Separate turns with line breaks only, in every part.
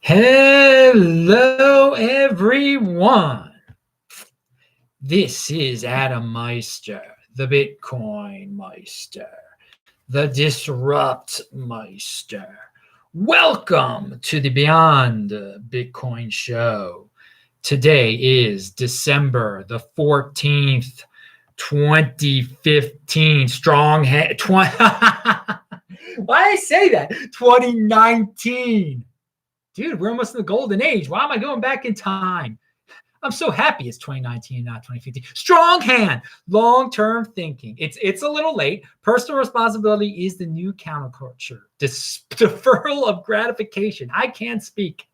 Hello, everyone. This is Adam Meister, the Bitcoin Meister, the Disrupt Meister. Welcome to the Beyond Bitcoin show. Today is December the 14th, 2015. Strong hand. Why did I say that? 2019. Dude, we're almost in the golden age. Why am I going back in time? I'm so happy it's 2019, not 2015. Strong hand, long-term thinking. It's a little late. Personal responsibility is the new counterculture. Deferral of gratification. I can't speak.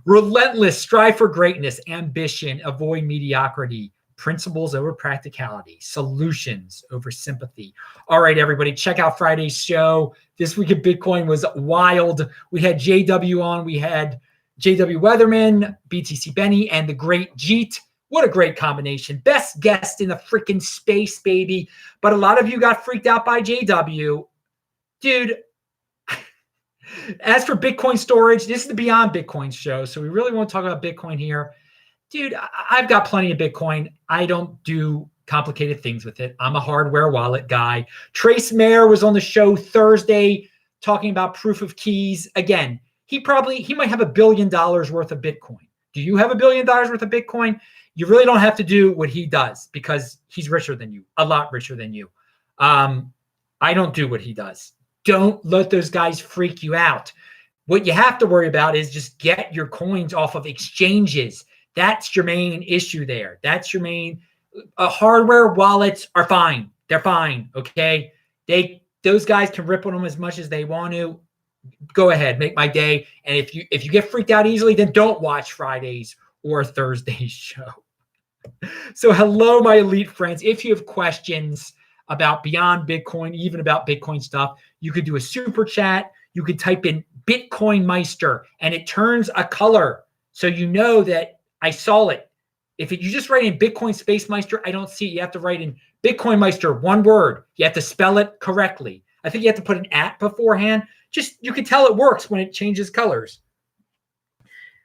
Relentless, strive for greatness, ambition, avoid mediocrity. Principles over practicality, solutions over sympathy. All right, everybody, check out Friday's show. This week of Bitcoin was wild. We had JW on. We had JW Weatherman, BTC Benny, and the great Jeet. What a great combination. Best guest in the freaking space, baby. But a lot of you got freaked out by JW. Dude, as for Bitcoin storage, this is the Beyond Bitcoin show. So we really want to talk about Bitcoin here. Dude, I've got plenty of Bitcoin. I don't do complicated things with it. I'm a hardware wallet guy. Trace Mayer was on the show Thursday talking about proof of keys. Again, he might have $1 billion worth of Bitcoin. Do you have $1 billion worth of Bitcoin? You really don't have to do what he does because he's richer than you, a lot richer than you. I don't do what he does. Don't let those guys freak you out. What you have to worry about is just get your coins off of exchanges. That's your main issue there. That's your main hardware wallets are fine. They're fine. Okay. Those guys can rip on them as much as they want to. Go ahead, make my day. And if you get freaked out easily, then don't watch Friday's or Thursday's show. So hello, my elite friends. If you have questions about Beyond Bitcoin, even about Bitcoin stuff, you could do a super chat. You could type in Bitcoin Meister and it turns a color. So you know that I saw it. If you just write in Bitcoin Space Meister, I don't see it. You have to write in Bitcoin Meister, one word. You have to spell it correctly. I think you have to put an at beforehand. Just you can tell it works when it changes colors.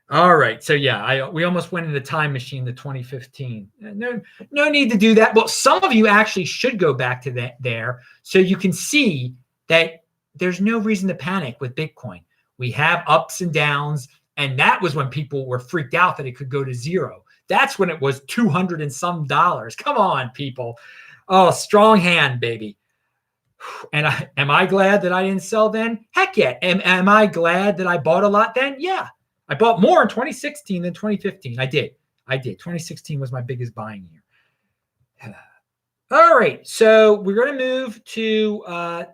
All right. So yeah, we almost went in the time machine to 2015. No need to do that. Well, some of you actually should go back to that there so you can see that there's no reason to panic with Bitcoin. We have ups and downs. And that was when people were freaked out that it could go to zero. That's when it was $200 and some. Come on, people. Oh, strong hand, baby. And am I glad that I didn't sell then? Heck yeah. Am I glad that I bought a lot then? Yeah. I bought more in 2016 than 2015. I did. 2016 was my biggest buying year. All right. So we're going to move to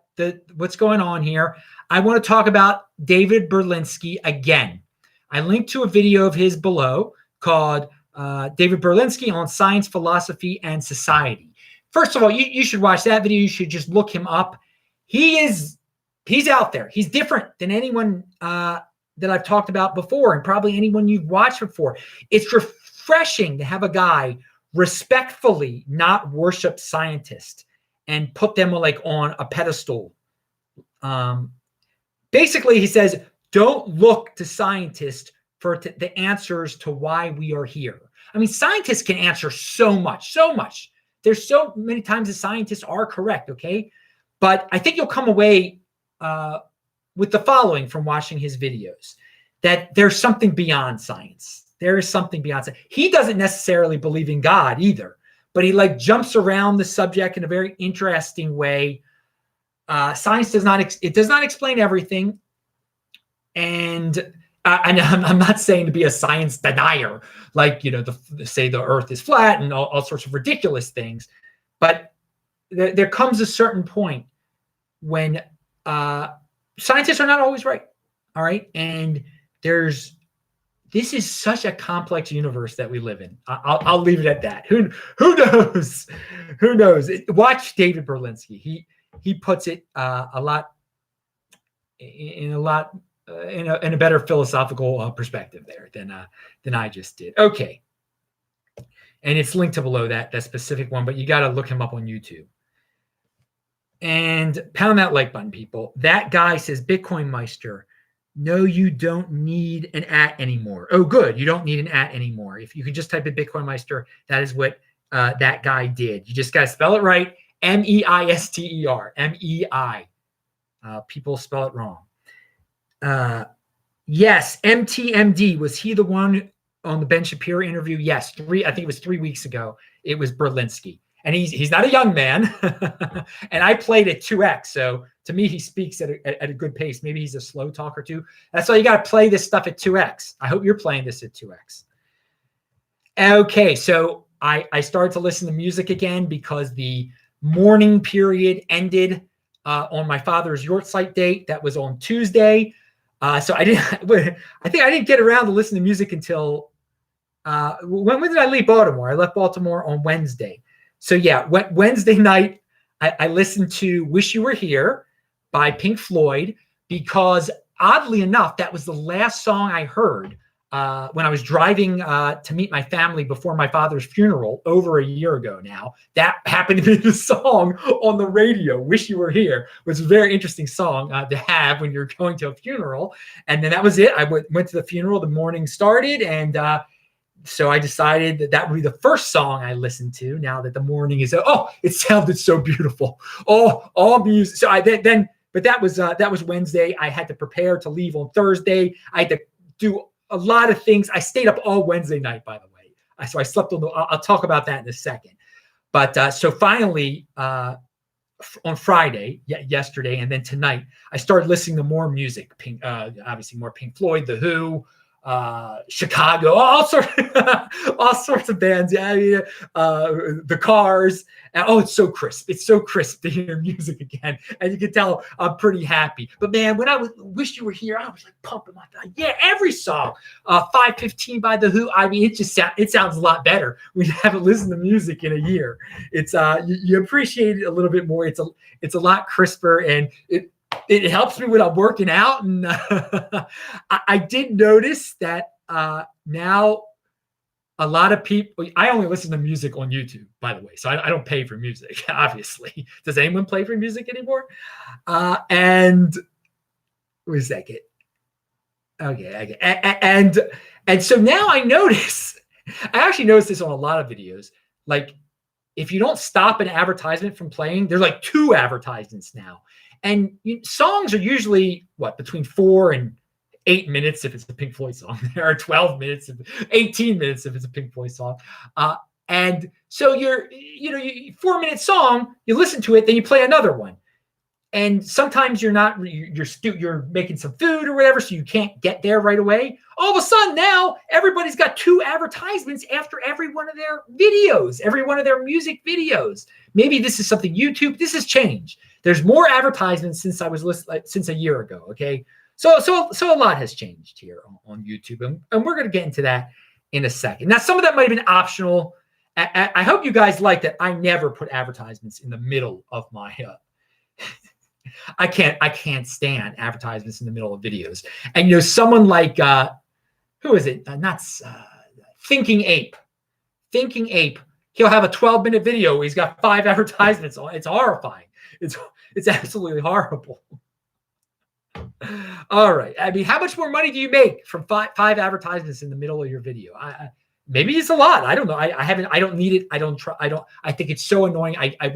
what's going on here. I want to talk about David Berlinski again. I linked to a video of his below called David Berlinski on Science, Philosophy, and Society. First of all, you should watch that video. You should just look him up. He's out there. He's different than anyone that I've talked about before and probably anyone you've watched before. It's refreshing to have a guy respectfully not worship scientists and put them on a pedestal. Basically, he says, don't look to scientists for the answers to why we are here. I mean, scientists can answer so much. There's so many times the scientists are correct, okay? But I think you'll come away with the following from watching his videos, that there's something beyond science. There is something beyond science. He doesn't necessarily believe in God either, but he jumps around the subject in a very interesting way. Science does not explain everything. And I'm not saying to be a science denier, say the earth is flat and all sorts of ridiculous things. But there comes a certain point when scientists are not always right. All right. And this is such a complex universe that we live in. I'll leave it at that. Who knows? Who knows? Watch David Berlinski. He puts it in a better philosophical perspective there than I just did. Okay. And it's linked to below that specific one, but you got to look him up on YouTube. And pound that like button, people. That guy says, Bitcoin Meister, No, you don't need an @ anymore. Oh, good. You don't need an @ anymore. If you can just type in Bitcoin Meister, that is what that guy did. You just got to spell it right. Meister. MEI. People spell it wrong. Yes, MTMD. Was he the one on the Ben Shapiro interview? Yes, I think it was 3 weeks ago. It was Berlinski. And he's not a young man. And I played at 2x. So to me, he speaks at a good pace. Maybe he's a slow talker too. That's why you got to play this stuff at 2x. I hope you're playing this at 2x. Okay, so I started to listen to music again because the mourning period ended on my father's Yortzeit date. That was on Tuesday. So I think I didn't get around to listen to music until when did I leave Baltimore? I left Baltimore on Wednesday. So yeah, Wednesday night, I listened to Wish You Were Here by Pink Floyd because oddly enough, that was the last song I heard when I was driving to meet my family before my father's funeral over a year ago now. That happened to be the song on the radio. Wish You Were Here was a very interesting song to have when you're going to a funeral. And then that was it. I went to the funeral. The morning started. And so I decided that would be the first song I listened to now that the morning is, it sounded so beautiful. All music. So but that was Wednesday. I had to prepare to leave on Thursday. I had to do a lot of things. I stayed up all Wednesday night, by the way. So I slept I'll talk about that in a second. But so finally, on Friday, yesterday, and then tonight, I started listening to more music. Obviously more Pink Floyd, The Who, Chicago, all sorts of bands. Yeah, the Cars. And, it's so crisp. It's so crisp to hear music again, and you can tell I'm pretty happy. But man, when I Wish You Were Here, I was like pumping my thigh. Yeah, every song. 515 by The Who. I mean, it sounds a lot better when you haven't listened to music in a year. It's you appreciate it a little bit more. It's a lot crisper, and it helps me when I'm working out. And I did notice that now a lot of people, I only listen to music on YouTube, by the way. So I don't pay for music, obviously. Does anyone play for music anymore? And wait a second. Okay. And so now I actually noticed this on a lot of videos. Like if you don't stop an advertisement from playing, there's like 2 advertisements now. And songs are usually between 4 and 8 minutes if it's a Pink Floyd song, or 12 minutes, 18 minutes if it's a Pink Floyd song. And so you're 4-minute song, you listen to it, then you play another one. And sometimes you're making some food or whatever, so you can't get there right away. All of a sudden now, everybody's got 2 advertisements after every one of their videos, every one of their music videos. Maybe this is something YouTube, this has changed. There's more advertisements since I was since a year ago. Okay. So a lot has changed here on YouTube, and we're going to get into that in a second. Now, some of that might have been optional. I hope you guys like that. I never put advertisements in the middle of my, I can't stand advertisements in the middle of videos. And, someone like, who is it? Thinking Ape. He'll have a 12-minute video where he's got 5 advertisements on. It's horrifying. It's absolutely horrible. All right. I mean, how much more money do you make from five advertisements in the middle of your video? Maybe it's a lot. I don't know. I don't need it. I think it's so annoying. I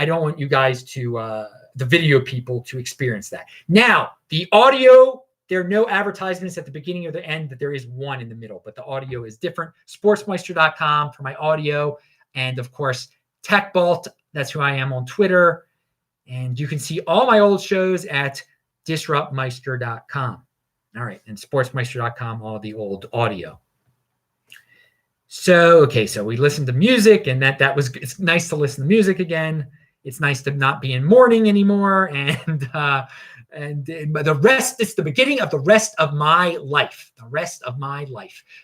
don't want you guys to, the video people, to experience that. Now, the audio, there are no advertisements at the beginning or the end, but there is one in the middle, but the audio is different. Sportsmeister.com for my audio. And of course, TechBalt, that's who I am on Twitter. And you can see all my old shows at disruptmeister.com. All right. And sportsmeister.com, all the old audio. So we listened to music, and it's nice to listen to music again. It's nice to not be in mourning anymore. And the rest, it's the beginning of the rest of my life,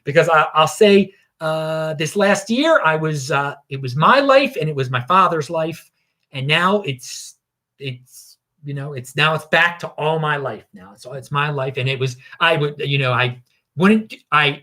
because I'll say this last year, it was my life and it was my father's life. And now it's back to all my life now. So it's my life. And the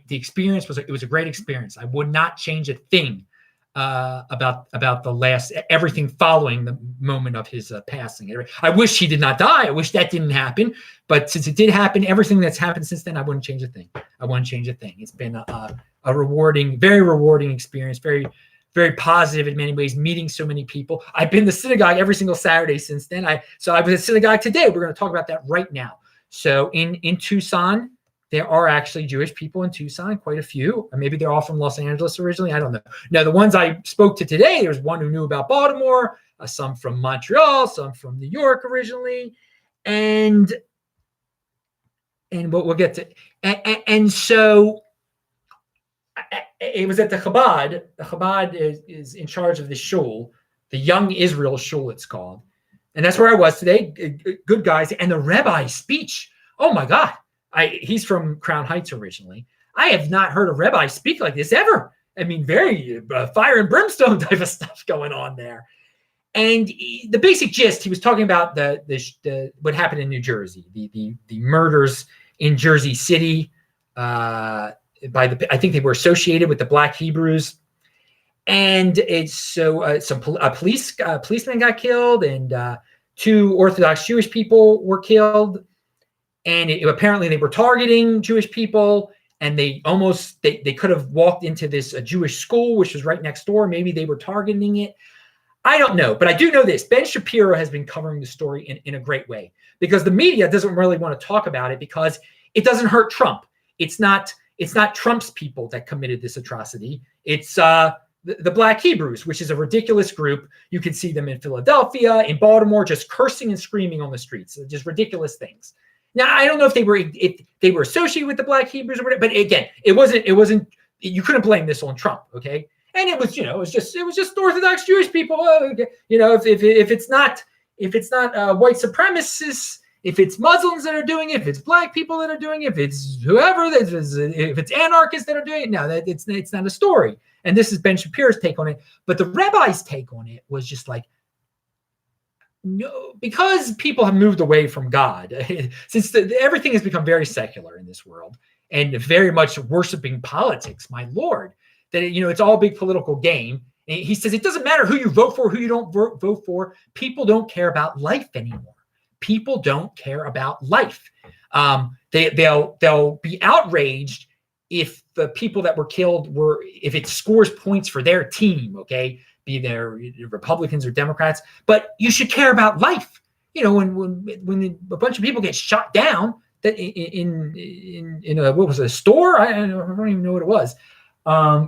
experience was a great experience. I would not change a thing about the last everything following the moment of his passing. I wish he did not die. I wish that didn't happen. But since it did happen, everything that's happened since then, I wouldn't change a thing. I wouldn't change a thing. It's been a rewarding, very rewarding experience. Very, very positive in many ways. Meeting so many people. I've been to synagogue every single Saturday since then. I was at synagogue today. We're going to talk about that right now. So in Tucson, there are actually Jewish people in Tucson, quite a few. Or maybe they're all from Los Angeles originally. I don't know. Now, the ones I spoke to today, there's one who knew about Baltimore, some from Montreal, some from New York originally. And we'll get to. And so it was at the Chabad. The Chabad is in charge of the shul, the Young Israel Shul, it's called. And that's where I was today. Good guys. And the rabbi's speech, oh my God. He's from Crown Heights originally. I have not heard a rabbi speak like this ever. I mean, very fire and brimstone type of stuff going on there. And the basic gist, he was talking about the what happened in New Jersey, the murders in Jersey City. I think they were associated with the Black Hebrews, and it's so a policeman got killed, and 2 Orthodox Jewish people were killed. And apparently they were targeting Jewish people, and they could have walked into this Jewish school, which was right next door. Maybe they were targeting it. I don't know, but I do know this. Ben Shapiro has been covering the story in a great way, because the media doesn't really want to talk about it because it doesn't hurt Trump. It's not Trump's people that committed this atrocity. It's the Black Hebrews, which is a ridiculous group. You can see them in Philadelphia, in Baltimore, just cursing and screaming on the streets, just ridiculous things. Now, I don't know if they were associated with the Black Hebrews or whatever, but again, it wasn't, you couldn't blame this on Trump. Okay. And it was, it was just Orthodox Jewish people. If it's not white supremacists, if it's Muslims that are doing it, if it's Black people that are doing it, if it's whoever, if it's anarchists that are doing it, no, it's not a story. And this is Ben Shapiro's take on it. But the rabbi's take on it was just like, no, because people have moved away from God, since everything has become very secular in this world and very much worshiping politics, my Lord, that, it's all a big political game. And he says, it doesn't matter who you vote for, who you don't vote for. People don't care about life anymore. People don't care about life. They'll be outraged if the people that were killed if it scores points for their team, okay? Be there Republicans or Democrats, but you should care about life. When a bunch of people get shot down that in what was it, a store? I don't even know what it was.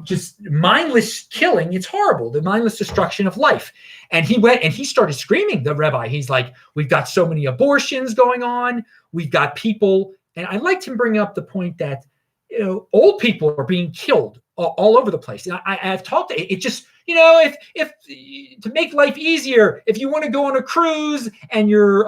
Just mindless killing. It's horrible. The mindless destruction of life. And he went and he started screaming, the rabbi. He's like, we've got so many abortions going on. We've got people. And I liked him bringing up the point that, old people are being killed all over the place. And I've talked to it just, if to make life easier, if you want to go on a cruise and your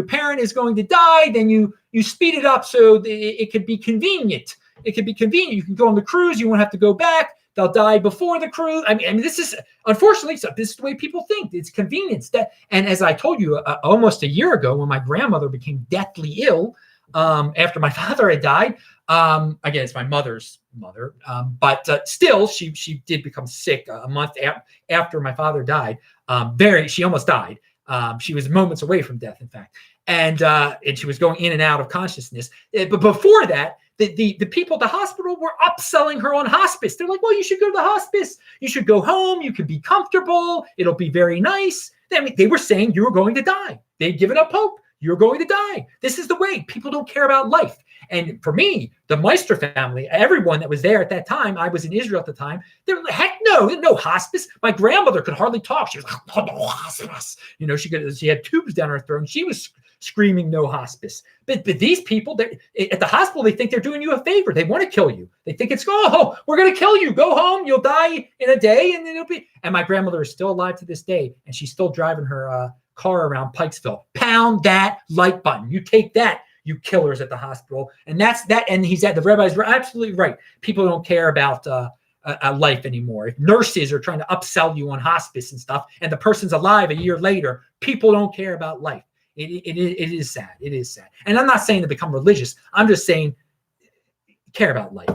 parent is going to die, then you speed it up so it could be convenient. It could be convenient. You can go on the cruise. You won't have to go back. They'll die before the cruise. I mean, this is unfortunately, so this is the way people think. It's convenience. And as I told you almost a year ago, when my grandmother became deathly ill after my father had died. Again, it's my mother's mother, but still, she did become sick a month after my father died. She almost died. She was moments away from death, in fact, and she was going in and out of consciousness. But before that, the people at the hospital were upselling her on hospice. They're like, well, you should go to the hospice. You should go home. You can be comfortable. It'll be very nice. I mean, they were saying you were going to die. They'd given up hope. You're going to die. This is the way. People don't care about life. And for me, the Meister family, everyone that was there at that time, I was in Israel at the time, they're like, heck no hospice. My grandmother could hardly talk. She was like, oh, no hospice. She had tubes down her throat and she was screaming no hospice. But these people at the hospital, they think they're doing you a favor. They want to kill you. They think it's, we're going to kill you. Go home. You'll die in a day. And then and my grandmother is still alive to this day. And she's still driving her car around Pikesville. Pound that like button. You take that, you killers at the hospital. And that's that. And the rabbis were absolutely right. People don't care about life anymore. If nurses are trying to upsell you on hospice and stuff, and the person's alive a year later, people don't care about life. It is sad. It is sad. And I'm not saying to become religious. I'm just saying care about life.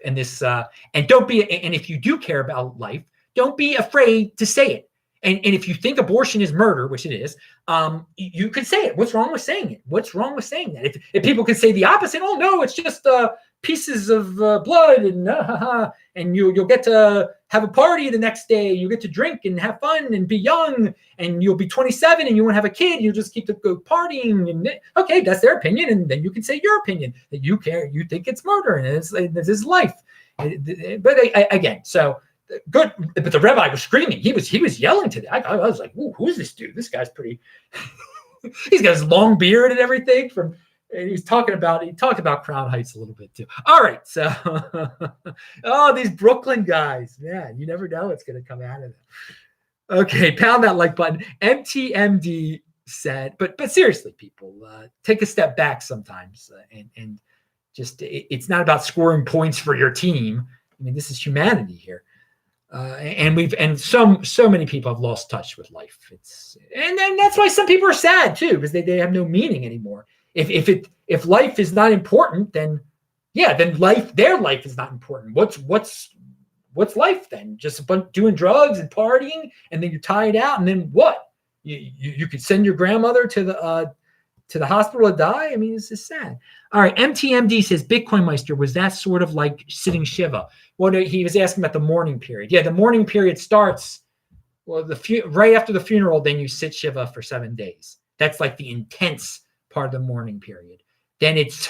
And this and don't be. And if you do care about life, don't be afraid to say it. And if you think abortion is murder, which it is, you could say it. What's wrong with saying it? What's wrong with saying that? If people can say the opposite, oh no, it's just pieces of blood, and you'll get to have a party the next day. You get to drink and have fun and be young, and you'll be 27 and you won't have a kid. You just keep to go partying. And okay, that's their opinion, and then you can say your opinion that you think it's murder and this is life. But again, so. Good, but the rabbi was screaming. He was yelling to them. I was like, "Ooh, who's this dude? This guy's pretty." He's got his long beard and everything. And he talked about Crown Heights a little bit too. All right, so these Brooklyn guys, man, you never know what's going to come out of them. Okay, pound that like button. MTMD said, but seriously, people, take a step back sometimes, and just it's not about scoring points for your team. I mean, this is humanity here. And so many people have lost touch with life. And that's why some people are sad too, because they have no meaning anymore. If life is not important, then their life is not important. What's life then? Just doing drugs and partying, and then you're tired out, and then what? You could send your grandmother to the hospital to die. I mean, this is sad. All right, MTMD says, Bitcoin Meister, was that sort of like sitting Shiva? Well, he was asking about the mourning period. Yeah, the mourning period starts, right after the funeral, then you sit Shiva for 7 days. That's like the intense part of the mourning period. Then it's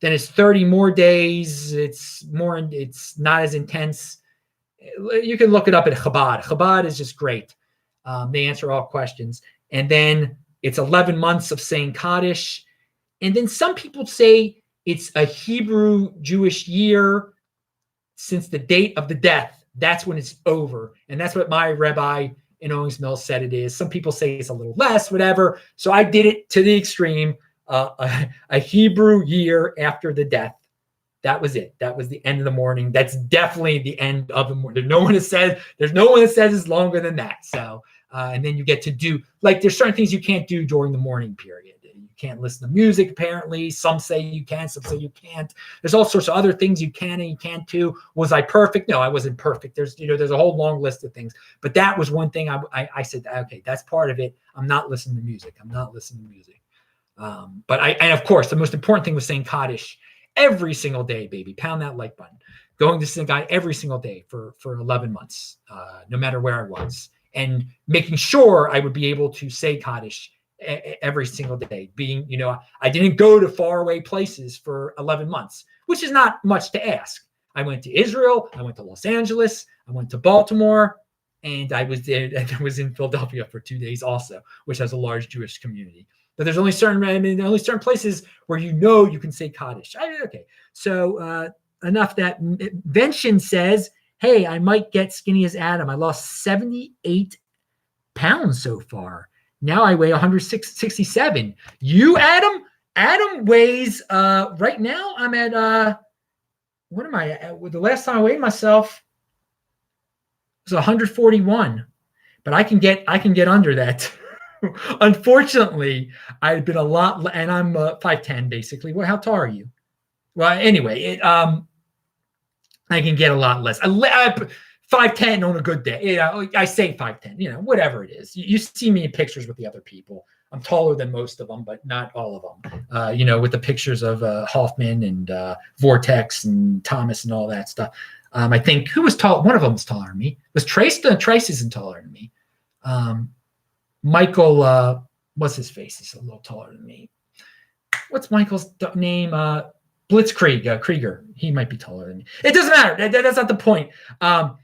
30 more days. It's not as intense. You can look it up at Chabad. Chabad is just great. They answer all questions. And then it's 11 months of saying Kaddish. And then some people say it's a Hebrew Jewish year since the date of the death. That's when it's over. And that's what my rabbi in Owings Mills said it is. Some people say it's a little less, whatever. So I did it to the extreme, a Hebrew year after the death. That was it. That was the end of the mourning. That's definitely the end of the mourning. There's no one that says it's longer than that. So, and then you get to do, like, there's certain things you can't do during the mourning period. You can't listen to music, apparently. Some say you can, some say you can't. There's all sorts of other things you can and you can't do. Was I perfect? No, I wasn't perfect. There's a whole long list of things. But that was one thing I said, okay, that's part of it. I'm not listening to music. And of course, the most important thing was saying Kaddish every single day, baby. Pound that like button. Going to synagogue every single day for 11 months, no matter where I was. And making sure I would be able to say Kaddish every single day. Being, I didn't go to faraway places for 11 months, which is not much to ask. I went to Israel, I went to Los Angeles, I went to Baltimore, and I was there. I was in Philadelphia for 2 days also, which has a large Jewish community. But there's only certain places where you can say Kaddish. Okay, so enough that Vention says, hey, I might get skinny as Adam. I lost 78 pounds so far. Now I weigh 167. You, Adam? Adam weighs, right now I'm at, what am I at? The last time I weighed myself was 141. But I can get under that. Unfortunately, I've been a lot, and I'm 5'10", basically. Well, how tall are you? Well, anyway, I can get a lot less. 5'10" on a good day. I say 5'10", whatever it is. You see me in pictures with the other people. I'm taller than most of them, but not all of them. With the pictures of Hoffman and Vortex and Thomas and all that stuff. I think who was tall? One of them was taller than me. It was Trace. Trace isn't taller than me. Michael, what's his face? He's a little taller than me. What's Michael's name? Blitzkrieg, Krieger. He might be taller than me. It doesn't matter. That's not the point. I'm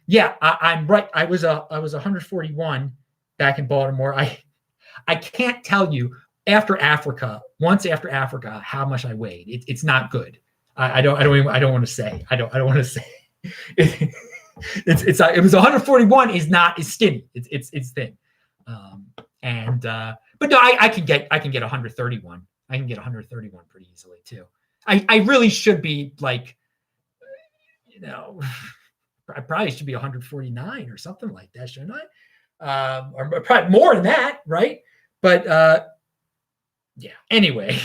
right. I was 141 back in Baltimore. I can't tell you once after Africa, how much I weighed. It's not good. I don't want to say. I don't want to say. It was 141 is skinny. It's thin. But no, I can get 131. I can get 131 pretty easily too. I really should be like, I probably should be 149 or something like that, shouldn't I? Or probably more than that, right? But yeah. Anyway,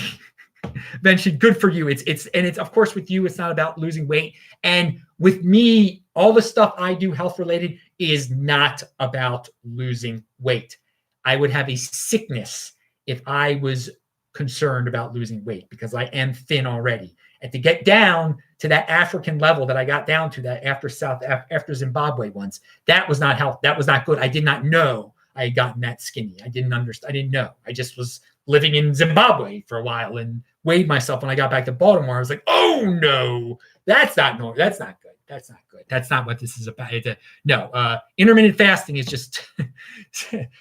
Vention, good for you. It's of course with you, it's not about losing weight. And with me, all the stuff I do health related is not about losing weight. I would have a sickness if I was concerned about losing weight because I am thin already. And to get down to that African level that I got down to, that after Zimbabwe once, that was not health. That was not good. I did not know I had gotten that skinny. I didn't understand. I didn't know. I just was living in Zimbabwe for a while and weighed myself when I got back to Baltimore. I was like, oh no, that's not normal. That's not good. That's not good. That's not what this is about. No, intermittent fasting is just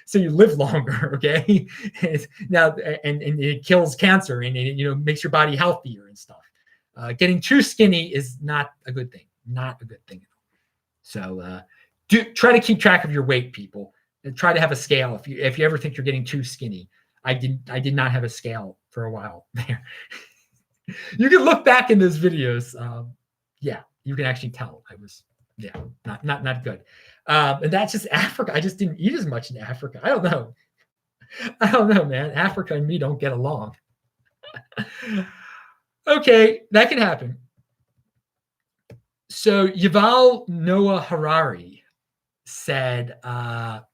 so you live longer. Okay. Now, and it kills cancer and it, makes your body healthier and stuff. Getting too skinny is not a good thing. Not a good thing. So try to keep track of your weight, people, and try to have a scale. If you ever think you're getting too skinny, I did not have a scale for a while there. You can look back in those videos. Yeah, you can actually tell I was not good. And that's just Africa. I just didn't eat as much in Africa. I don't know, man. Africa and me don't get along. Okay, that can happen. So Yuval Noah Harari said, what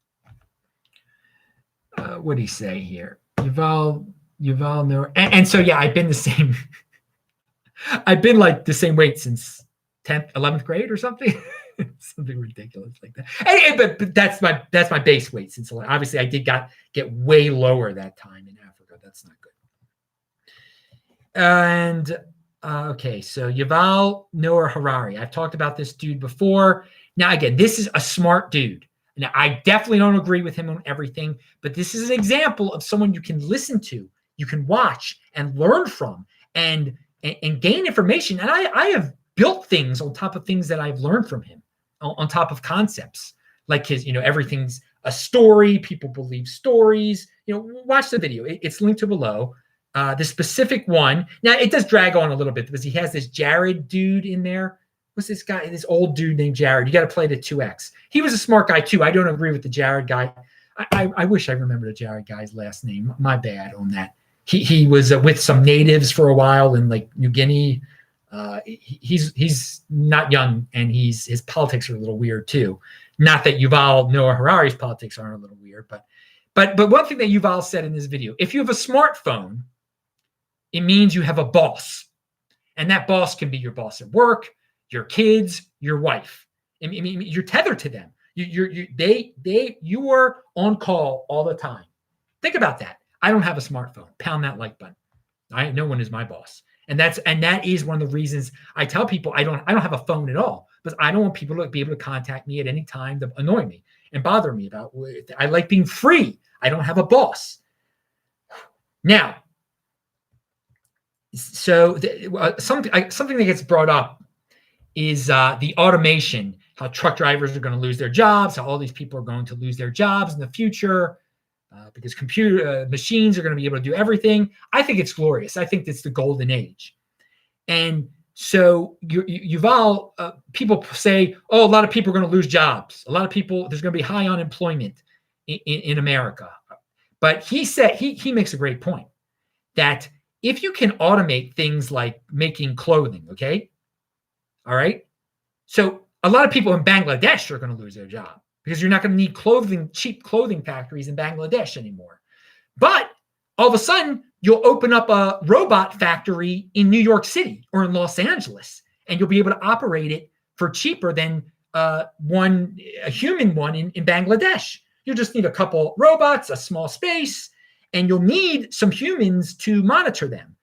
did he say here? Yuval Noah, and so yeah, I've been the same. I've been like the same weight since 10th, 11th grade or something. Something ridiculous like that. But that's my base weight since obviously I did get way lower that time in Africa. That's not good. And okay, so Yuval Noah Harari. I've talked about this dude before. Now, again, this is a smart dude. Now, I definitely don't agree with him on everything, but this is an example of someone you can listen to, you can watch and learn from and gain information. And I have built things on top of things that I've learned from him, on top of concepts like his, everything's a story. People believe stories. Watch the video. It's linked to below. The specific one. Now, it does drag on a little bit because he has this Jared dude in there. What's this guy? This old dude named Jared. You got to play the 2X. He was a smart guy, too. I don't agree with the Jared guy. I wish I remembered the Jared guy's last name. My bad on that. He was with some natives for a while in like New Guinea. He's not young, and his politics are a little weird, too. Not that Yuval Noah Harari's politics aren't a little weird, but one thing that Yuval said in this video, if you have a smartphone, it means you have a boss, and that boss can be your boss at work, your kids, your wife. I mean, you're tethered to them. You are on call all the time. Think about that. I don't have a smartphone. Pound that like button. No one is my boss, and that is one of the reasons I tell people I don't have a phone at all, because I don't want people to be able to contact me at any time to annoy me and bother me about. I like being free. I don't have a boss. Now. So something that gets brought up is the automation, how truck drivers are going to lose their jobs, how all these people are going to lose their jobs in the future because computer machines are going to be able to do everything. I think it's glorious. I think it's the golden age. And so Yuval, people say, oh, a lot of people are going to lose jobs. A lot of people, there's going to be high unemployment in America. But he said, he makes a great point that if you can automate things like making clothing, okay? All right. So a lot of people in Bangladesh are going to lose their job because you're not going to need cheap clothing factories in Bangladesh anymore. But all of a sudden, you'll open up a robot factory in New York City or in Los Angeles, and you'll be able to operate it for cheaper than a human one in Bangladesh. You just need a couple robots, a small space, and you'll need some humans to monitor them,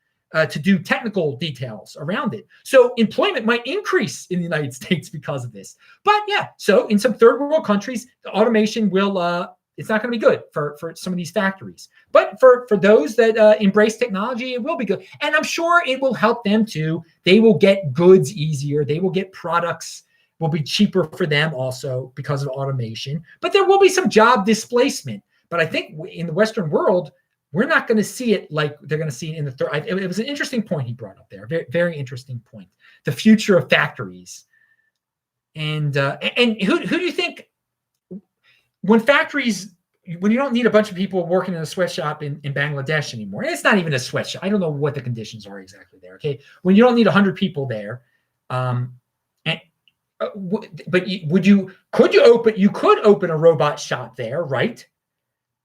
to do technical details around it. So employment might increase in the United States because of this. But yeah, so in some third world countries, the automation will, it's not going to be good for some of these factories. But for those that embrace technology, it will be good. And I'm sure it will help them too. They will get goods easier. They will get products will be cheaper for them also because of automation. But there will be some job displacement. But I think in the Western world, we're not going to see it like they're going to see it in the third. It was an interesting point he brought up there. Very, very interesting point. The future of factories. And who do you think, when you don't need a bunch of people working in a sweatshop in Bangladesh anymore, and it's not even a sweatshop. I don't know what the conditions are exactly there. Okay. When you don't need 100 people there, and You could open a robot shop there, right?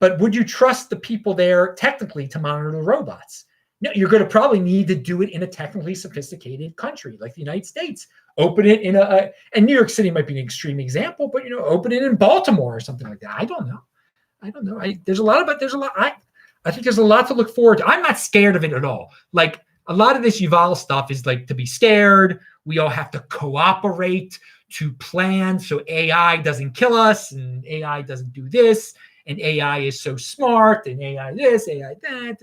But would you trust the people there technically to monitor the robots? No, you're going to probably need to do it in a technically sophisticated country like the United States. Open it in and New York City might be an extreme example, but open it in Baltimore or something like that. I don't know. I think there's a lot. I think there's a lot to look forward to. I'm not scared of it at all. Like a lot of this Yuval stuff is like to be scared. We all have to cooperate to plan so AI doesn't kill us and AI doesn't do this and AI is so smart and AI this, AI that.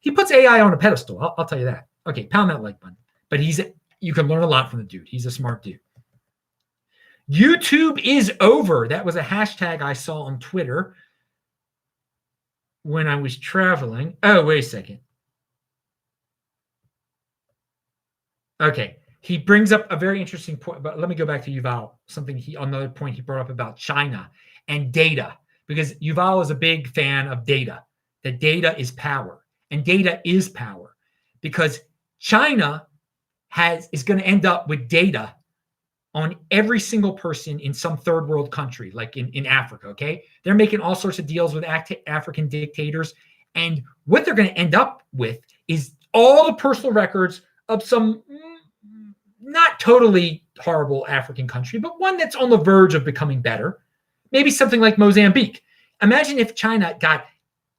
He puts AI on a pedestal. I'll tell you that. Okay, pound that like button. But you can learn a lot from the dude. He's a smart dude. YouTube is over. That was a hashtag I saw on Twitter when I was traveling. Oh, wait a second. Okay. He brings up a very interesting point, but let me go back to Yuval. Another point he brought up about China and data, because Yuval is a big fan of data. That data is power, and data is power, because China is going to end up with data on every single person in some third world country, like in Africa. Okay, they're making all sorts of deals with African dictators, and what they're going to end up with is all the personal records of some not totally horrible African country, but one that's on the verge of becoming better. Maybe something like Mozambique. Imagine if China got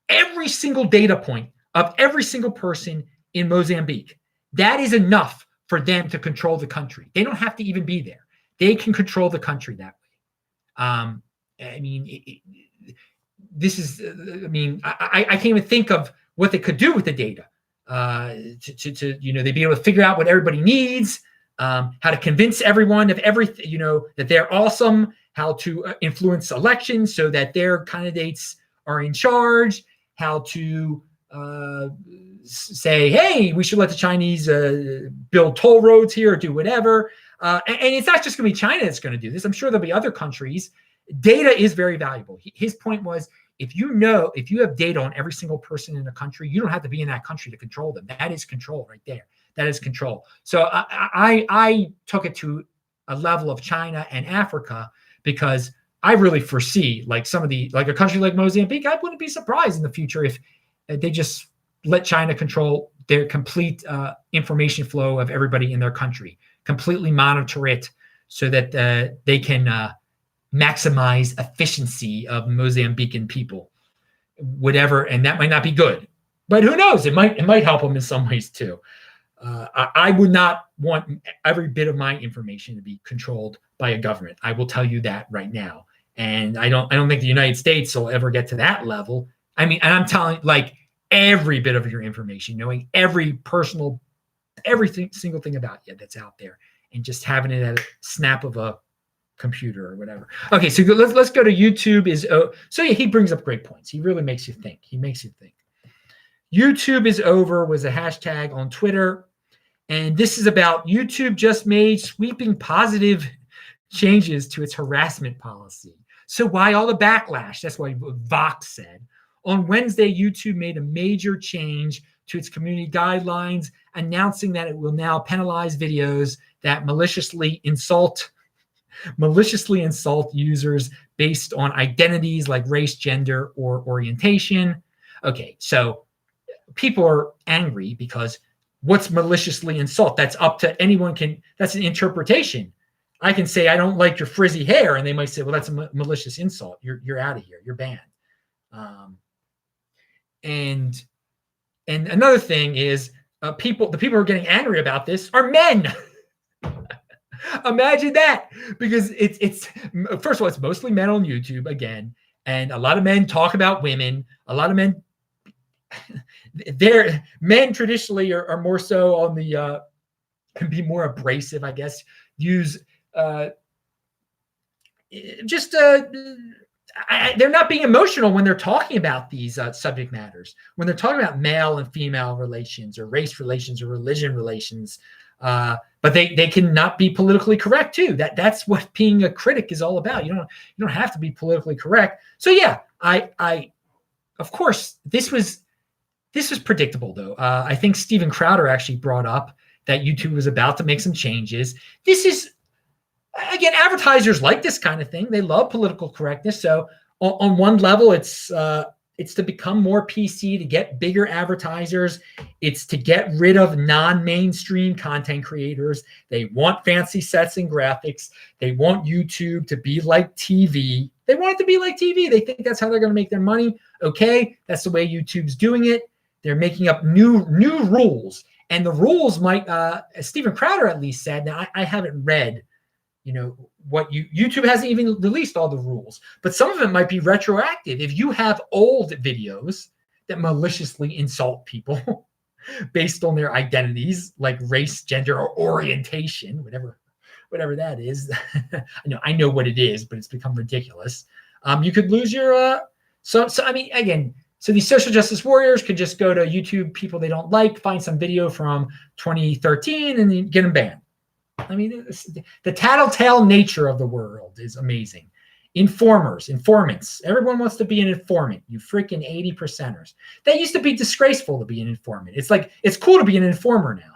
every single data point of every single person in Mozambique. That is enough for them to control the country. They don't have to even be there. They can control the country that way. I can't even think of what they could do with the data. They'd be able to figure out what everybody needs, how to convince everyone of everything, that they're awesome, how to influence elections so that their candidates are in charge, how to say, hey, we should let the Chinese build toll roads here or do whatever. And it's not just going to be China that's going to do this. I'm sure there'll be other countries. Data is very valuable. His point was, if you have data on every single person in a country, you don't have to be in that country to control them. That is control right there. That is control. So I took it to a level of China and Africa, because I really foresee like a country like Mozambique. I wouldn't be surprised in the future if they just let China control their complete information flow of everybody in their country, completely monitor it so that they can maximize efficiency of Mozambican people, whatever. And that might not be good, but who knows? It might help them in some ways too. I would not want every bit of my information to be controlled by a government. I will tell you that right now. And I don't think the United States will ever get to that level. I mean, and I'm telling like every bit of your information, knowing every single thing about you that's out there, and just having it at a snap of a computer or whatever. Okay, so let's go to YouTube. He brings up great points. He really makes you think. YouTube is over was a hashtag on Twitter. And this is about YouTube just made sweeping positive changes to its harassment policy. So why all the backlash? That's what Vox said. On Wednesday, YouTube made a major change to its community guidelines, announcing that it will now penalize videos that maliciously insult users based on identities like race, gender, or orientation. Okay, so people are angry because what's maliciously insult? That's up to anyone. That's an interpretation. I can say, I don't like your frizzy hair. And they might say, well, that's a malicious insult. You're out of here. You're banned. And another thing is the people who are getting angry about this are men. Imagine that, because it's first of all, it's mostly men on YouTube again. And a lot of men talk about women. A lot of men, men traditionally are more so on the, can be more abrasive, I guess, use they're not being emotional when they're talking about these subject matters, when they're talking about male and female relations or race relations or religion relations. But they cannot be politically correct too. That's what being a critic is all about. You don't have to be politically correct. So yeah, I of course this was predictable though. I think Steven Crowder actually brought up that YouTube was about to make some changes. This is again, advertisers like this kind of thing. They love political correctness. So on one level, it's to become more PC, to get bigger advertisers. It's to get rid of non-mainstream content creators. They want fancy sets and graphics. They want YouTube to be like TV. They want it to be like TV. They think that's how they're going to make their money. Okay, that's the way YouTube's doing it. They're making up new rules. And the rules might, as Steven Crowder at least said, now I haven't read, what YouTube hasn't even released all the rules, but some of it might be retroactive. If you have old videos that maliciously insult people based on their identities, like race, gender, or orientation, whatever that is, I know what it is, but it's become ridiculous. You could lose your, so I mean, again, so these social justice warriors could just go to YouTube people they don't like, find some video from 2013 and then get them banned. I mean, the tattletale nature of the world is amazing. Informants. Everyone wants to be an informant. You freaking 80%ers. That used to be disgraceful to be an informant. It's like, it's cool to be an informer now.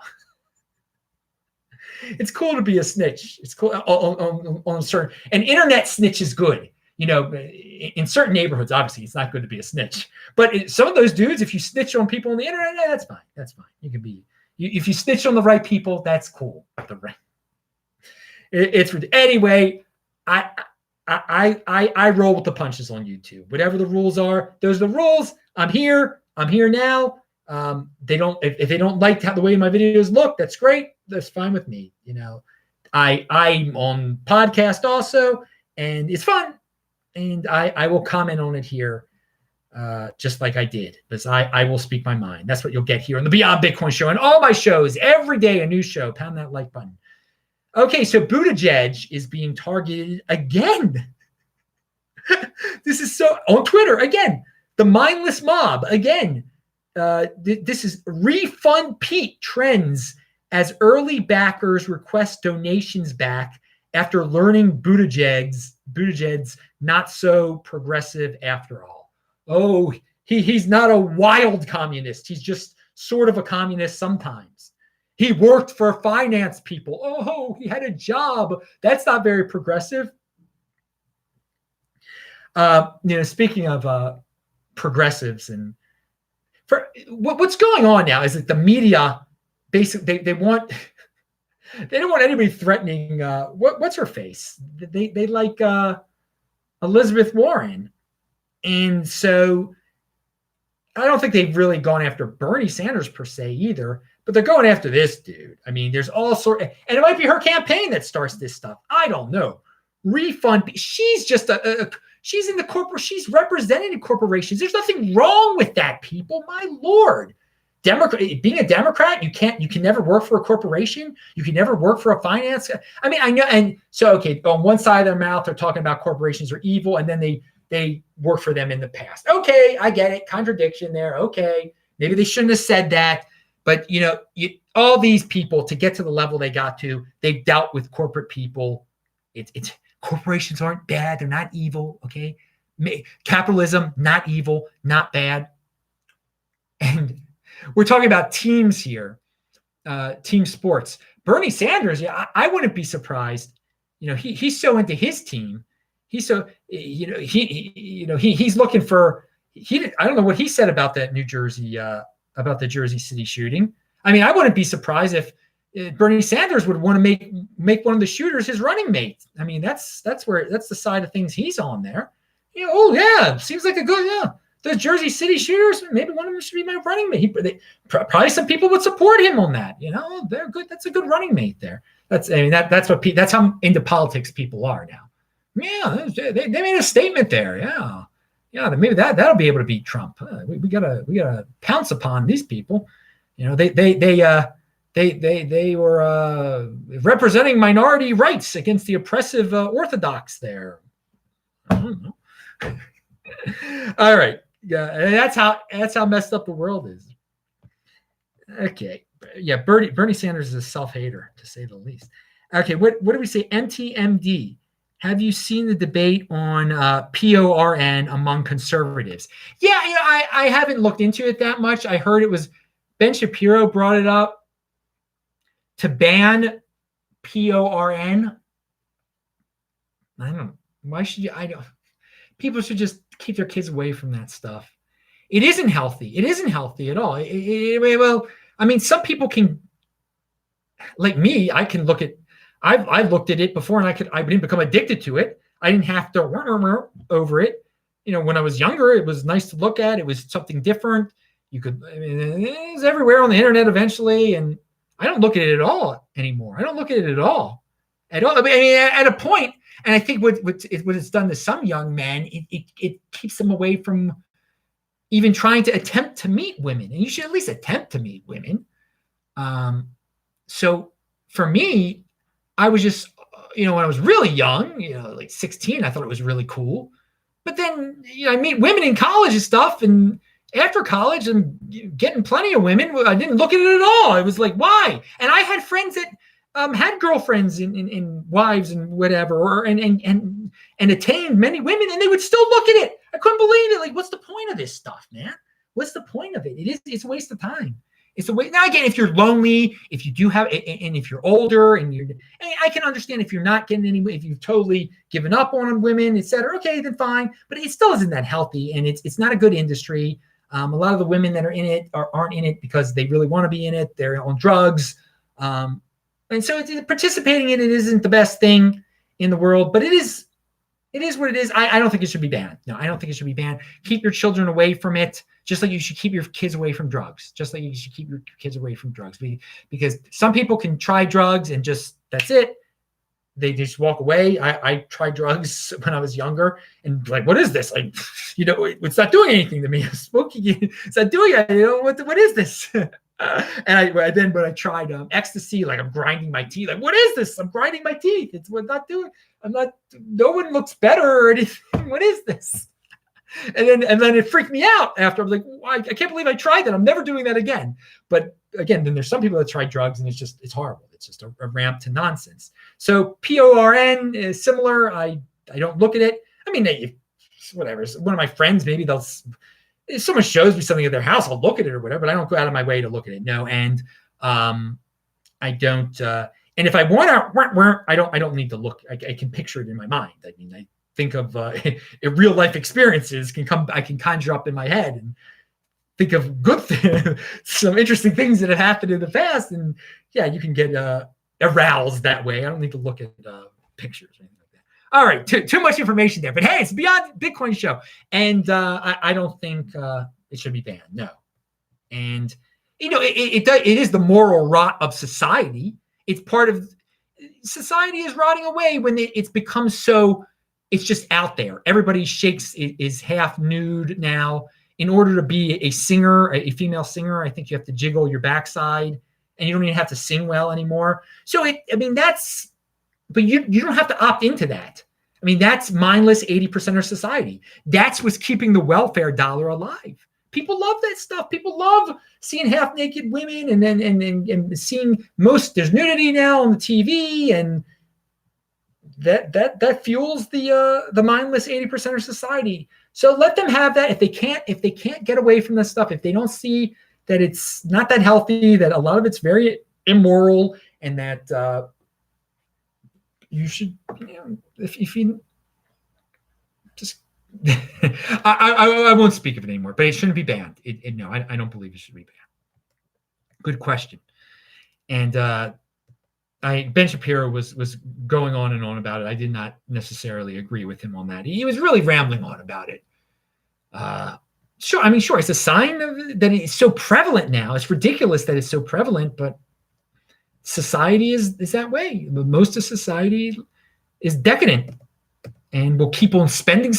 It's cool to be a snitch. It's cool on certain, and internet snitch is good. In certain neighborhoods, obviously, it's not good to be a snitch. But some of those dudes, if you snitch on people on the internet, that's fine. That's fine. You can be, if you snitch on the right people, that's cool. It's anyway. I roll with the punches on YouTube. Whatever the rules are, those are the rules. I'm here now. If they don't like the way my videos look, that's great. That's fine with me. I'm on podcast also, and it's fun. And I will comment on it here, just like I did, because I will speak my mind. That's what you'll get here on the Beyond Bitcoin show and all my shows. Every day, a new show. Pound that like button. Okay, so Buttigieg is being targeted again. This is so on Twitter again. The mindless mob again. This is Refund Pete trends as early backers request donations back after learning Buttigieg's not so progressive after all. Oh, he's not a wild communist. He's just sort of a communist sometimes. He worked for finance people. Oh, he had a job. That's not very progressive. Speaking of progressives, and for what's going on now is that the media basically they don't want anybody threatening. What's her face? They like Elizabeth Warren, and so I don't think they've really gone after Bernie Sanders per se either. But they're going after this dude. I mean, there's all sort, and it might be her campaign that starts this stuff. I don't know. Refund. She's just she's in the corporate. She's representing corporations. There's nothing wrong with that, people. My Lord, being a Democrat, you can never work for a corporation. You can never work for a finance. I mean, I know. And so, okay, on one side of their mouth, they're talking about corporations are evil, and then they work for them in the past. Okay, I get it. Contradiction there. Okay, maybe they shouldn't have said that. But, all these people, to get to the level they got to, they've dealt with corporate people. It's corporations aren't bad. They're not evil, okay? Capitalism, not evil, not bad. And we're talking about teams here, team sports. Bernie Sanders, I wouldn't be surprised. He's so into his team. He's so, he's looking for, I don't know what he said about that New Jersey about the Jersey City shooting. I mean, I wouldn't be surprised if Bernie Sanders would want to make one of the shooters his running mate. I mean, that's the side of things he's on there. Oh yeah, seems like a good The Jersey City shooters, maybe one of them should be my running mate. Probably some people would support him on that. They're good. That's a good running mate there. That's how into politics people are now. Yeah, they made a statement there. Yeah, maybe that'll be able to beat Trump. We gotta pounce upon these people. They were representing minority rights against the oppressive Orthodox there. I don't know. All right, yeah, that's how messed up the world is. Okay, yeah, Bernie Sanders is a self-hater to say the least. Okay, what do we say? MTMD. Have you seen the debate on PORN among conservatives? Yeah, I haven't looked into it that much. I heard it was Ben Shapiro brought it up to ban PORN. I don't. Why should you? I don't. People should just keep their kids away from that stuff. It isn't healthy. It isn't healthy at all. Well, I mean, some people can, like me. I can look at. I've looked at it before, and I didn't become addicted to it. I didn't have to over it. When I was younger, it was nice to look at. It was something different. You could. I mean, it was everywhere on the internet eventually, and I don't look at it at all anymore. I don't look at it at all. At all. I mean, at a point, and I think what it's done to some young men, it keeps them away from even trying to attempt to meet women. And you should at least attempt to meet women. So for me, I was just, when I was really young, like 16, I thought it was really cool. But then, I meet women in college and stuff, and after college, I'm getting plenty of women. I didn't look at it at all. I was like, why? And I had friends that had girlfriends and wives and whatever, and attained many women, and they would still look at it. I couldn't believe it. Like, what's the point of this stuff, man? What's the point of it? It's a waste of time. It's a waste. Now, again, if you're lonely, if you do have, and if you're older, I can understand if you're not getting any, if you've totally given up on women, et cetera. Okay, then fine. But it still isn't that healthy, and it's not a good industry. A lot of the women that are in it aren't in it because they really want to be in it. They're on drugs. And so participating in it isn't the best thing in the world, but it is what it is. I don't think it should be banned. No, I don't think it should be banned. Keep your children away from it, just like you should keep your kids away from drugs, just like you should keep your kids away from drugs. Because some people can try drugs and just, that's it. They just walk away. I tried drugs when I was younger and like, what is this? Like, it's not doing anything to me. I'm smoking it. It's not doing it. What is this? And then when I tried ecstasy, like I'm grinding my teeth. Like, what is this? I'm grinding my teeth. It's what not doing. I'm not. No one looks better or anything. What is this? And then it freaked me out after. I was like, I can't believe I tried that. I'm never doing that again. But again, then there's some people that try drugs and it's horrible. It's just a ramp to nonsense. So PORN is similar. I don't look at it. I mean, whatever. One of my friends, maybe if someone shows me something at their house, I'll look at it or whatever, but I don't go out of my way to look at it. No. And I don't, and if I want to, I don't need to look. I can picture it in my mind. I mean, I think of real life experiences I can conjure up in my head and think of good things, some interesting things that have happened in the past. And yeah, you can get aroused that way. I don't need to look at pictures or anything like that. All right, too much information there, but hey, it's Beyond Bitcoin Show. And I don't think it should be banned. No. And, it is the moral rot of society. It's part of society is rotting away when it's become so, it's just out there. Everybody is half nude now. In order to be a singer, a female singer, I think you have to jiggle your backside and you don't even have to sing well anymore. So but you don't have to opt into that. I mean, that's mindless 80% of society. That's what's keeping the welfare dollar alive. People love that stuff. People love seeing half naked women and seeing there's nudity now on the TV, and that fuels the mindless 80% of society. So let them have that. If they can't get away from this stuff, if they don't see that it's not that healthy, that a lot of it's very immoral, and that you should, if you just, I won't speak of it anymore, but it shouldn't be banned. No, I don't believe it should be banned. Good question. And Ben Shapiro was going on and on about it. I did not necessarily agree with him on that. He was really rambling on about it. Sure. It's a sign that it's so prevalent now. It's ridiculous that it's so prevalent, but society is that way. Most of society is decadent and will keep on spending.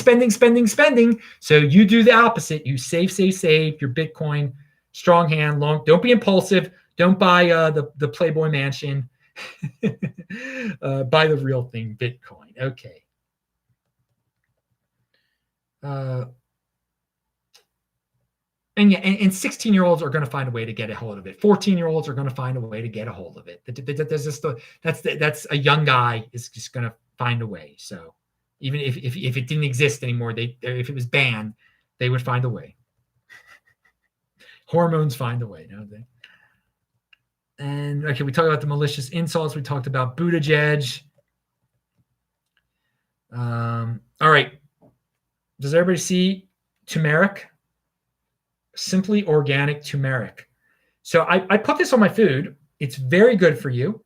So you do the opposite. You save your Bitcoin, strong hand, long. Don't be impulsive. Don't buy the Playboy Mansion. Buy the real thing, Bitcoin. Okay. And 16-year-olds are going to find a way to get a hold of it. 14-year-olds are going to find a way to get a hold of it. That's a young guy is just going to find a way. So even if it didn't exist anymore, if it was banned, they would find a way. Hormones find a way, don't they? And okay, we talked about the malicious insults. We talked about Buttigieg. All right. Does everybody see turmeric? Simply organic turmeric. So I put this on my food. It's very good for you.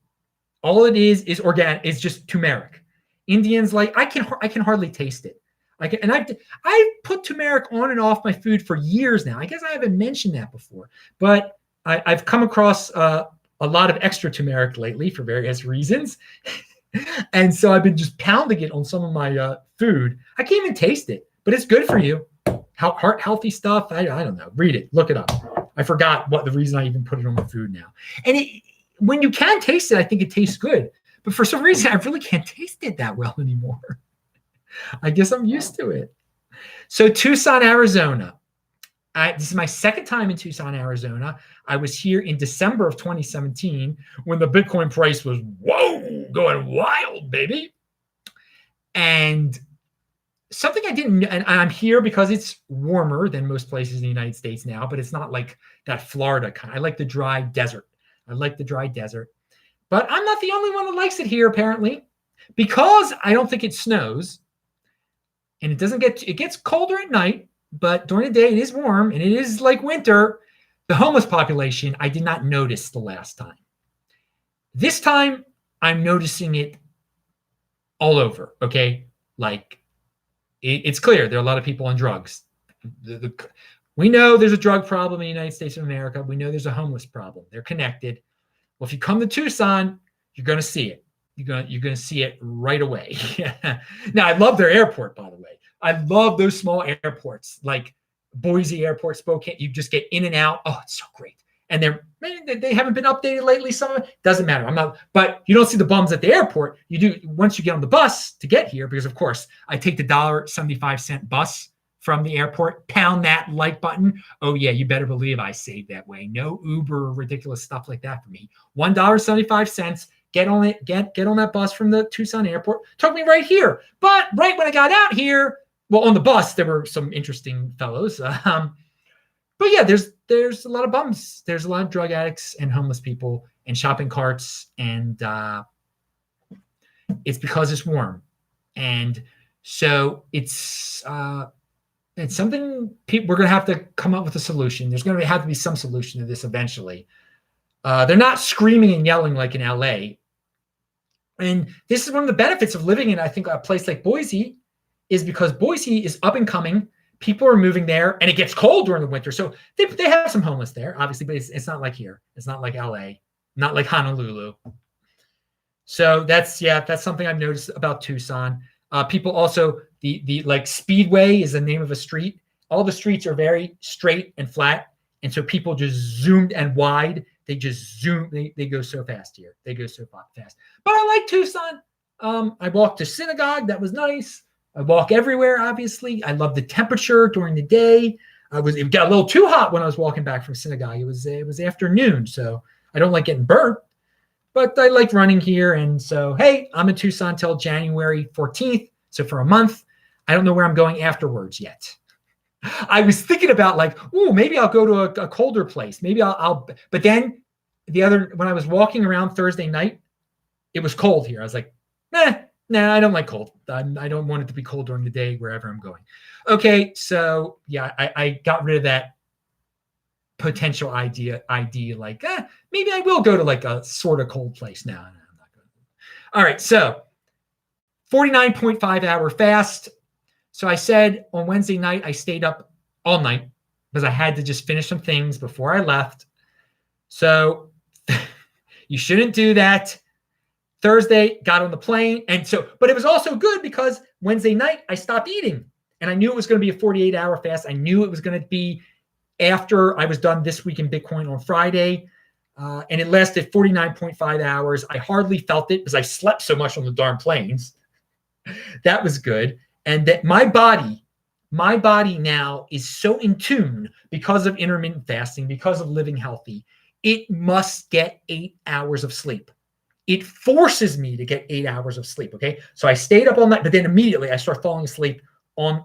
All it is organic. It's just turmeric. Indians like I can hardly taste it. I put turmeric on and off my food for years now. I guess I haven't mentioned that before, but I've come across a lot of extra turmeric lately for various reasons, and so I've been just pounding it on some of my food. I can't even taste it, but it's good for you. Heart healthy stuff. I don't know. Read it. Look it up. I forgot what the reason I even put it on my food now. And when you can taste it, I think it tastes good. But for some reason, I really can't taste it that well anymore. I guess I'm used to it. So Tucson, Arizona. This is my second time in Tucson, Arizona. I was here in December of 2017 when the Bitcoin price was, going wild, baby. And something I didn't, and I'm here because it's warmer than most places in the United States now, but it's not like that Florida kind. I like the dry desert. But I'm not the only one that likes it here, apparently, because I don't think it snows. And it gets colder at night, but during the day it is warm and it is like winter. The homeless population, I did not notice the last time. This time, I'm noticing it all over, okay? Like, it's clear there are a lot of people on drugs. We know there's a drug problem in the United States of America. We know there's a homeless problem. They're connected. Well, if you come to Tucson, you're going to see it. You're going to see it right away. Now, I love their airport, by the way. I love those small airports like Boise Airport, Spokane. You just get in and out. Oh, it's so great. And they haven't been updated lately. Some of it doesn't matter. But you don't see the bums at the airport. You do once you get on the bus to get here, because of course I take the $1.75 bus from the airport. Pound that like button. Oh yeah, you better believe I save that way. No Uber or ridiculous stuff like that for me. $1.75. Get on it. Get on that bus from the Tucson airport. Took me right here. But right when I got out here, well, on the bus there were some interesting fellows. But yeah, there's a lot of bums. There's a lot of drug addicts and homeless people and shopping carts, and it's because it's warm, and so it's something we're going to have to come up with a solution. There's going to have to be some solution to this eventually. They're not screaming and yelling like in LA, and this is one of the benefits of living in, I think, a place like Boise, is because Boise is up and coming. People are moving there, and it gets cold during the winter. So they have some homeless there, obviously, but it's not like here. It's not like LA, not like Honolulu. So that's something I've noticed about Tucson. People also, the like Speedway is the name of a street. All the streets are very straight and flat. And so people just zoomed and wide. They just zoom. They go so fast here. They go so fast. But I like Tucson. I walked to synagogue. That was nice. I walk everywhere, obviously. I love the temperature during the day. It got a little too hot when I was walking back from synagogue. It was afternoon, so I don't like getting burnt, but I like running here. And so, hey, I'm in Tucson till January 14th. So for a month, I don't know where I'm going afterwards yet. I was thinking about maybe I'll go to a colder place. Maybe I'll, but then when I was walking around Thursday night, it was cold here. I was like, nah, I don't like cold. I don't want it to be cold during the day wherever I'm going. Okay, so yeah, I got rid of that potential idea like, maybe I will go to like a sort of cold place. No, I'm not going to. All right, so 49.5 hour fast. So I said on Wednesday night, I stayed up all night because I had to just finish some things before I left. So you shouldn't do that. Thursday, got on the plane. But it was also good because Wednesday night, I stopped eating. And I knew it was going to be a 48-hour fast. I knew it was going to be after I was done This Week in Bitcoin on Friday. And it lasted 49.5 hours. I hardly felt it because I slept so much on the darn planes. That was good. And that my body now is so in tune because of intermittent fasting, because of living healthy. It must get 8 hours of sleep. It forces me to get 8 hours of sleep. Okay, so I stayed up all night, but then immediately I start falling asleep on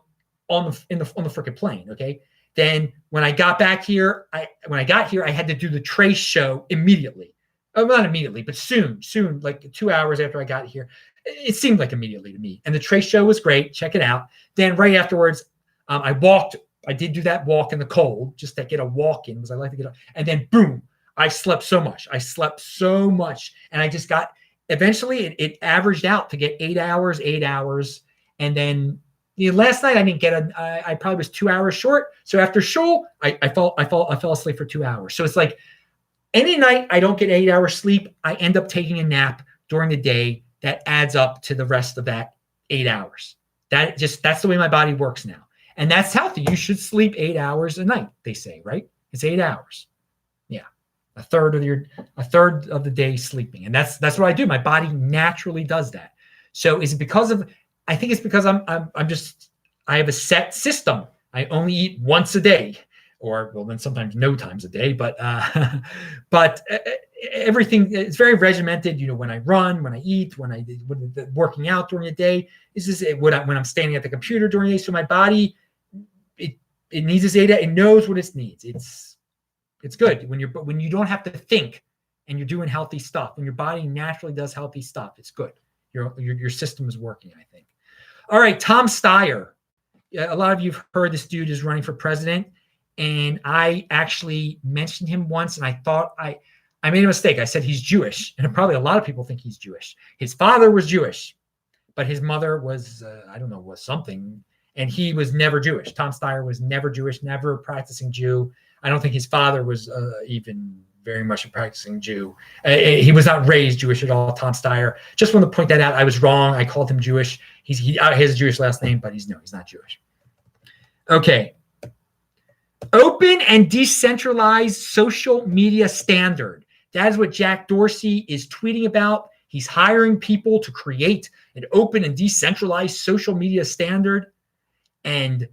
the freaking plane. Okay, then when I got back here, I had to do the trace show immediately. not immediately, but soon, like 2 hours after I got here. It seemed like immediately to me. And the Trace show was great. Check it out. Then right afterwards, I walked. I did do that walk in the cold just to get a walk in because I like to get up. And then boom, I slept so much. And I just got, eventually it averaged out to get 8 hours. And then last night I didn't get I probably was 2 hours short. So after shul, I fell asleep for 2 hours. So it's like any night I don't get 8 hours sleep, I end up taking a nap during the day that adds up to the rest of that 8 hours. That's the way my body works now. And that's healthy. You should sleep 8 hours a night, they say, right? It's 8 hours. Yeah. A third of the day sleeping. And that's what I do. My body naturally does that. So is it because of, I think it's because I have a set system. I only eat once a day, or well, then sometimes no times a day, but everything, it's very regimented. When I run, when I eat, when working out during the day, this is when I'm standing at the computer during the day. So my body, it needs its data. It knows what it needs. It's good when you don't have to think and you're doing healthy stuff. When your body naturally does healthy stuff, it's good. Your system is working, I think. All right, Tom Steyer. A lot of you have heard this dude is running for president, and I actually mentioned him once, and I thought I made a mistake. I said he's Jewish, and probably a lot of people think he's Jewish. His father was Jewish, but his mother was, was something, and he was never Jewish. Tom Steyer was never Jewish, never a practicing Jew. I don't think his father was even very much a practicing Jew. He was not raised Jewish at all, Tom Steyer. Just want to point that out. I was wrong. I called him Jewish. He has a Jewish last name, but he's not Jewish. Okay. Open and decentralized social media standard. That is what Jack Dorsey is tweeting about. He's hiring people to create an open and decentralized social media standard. And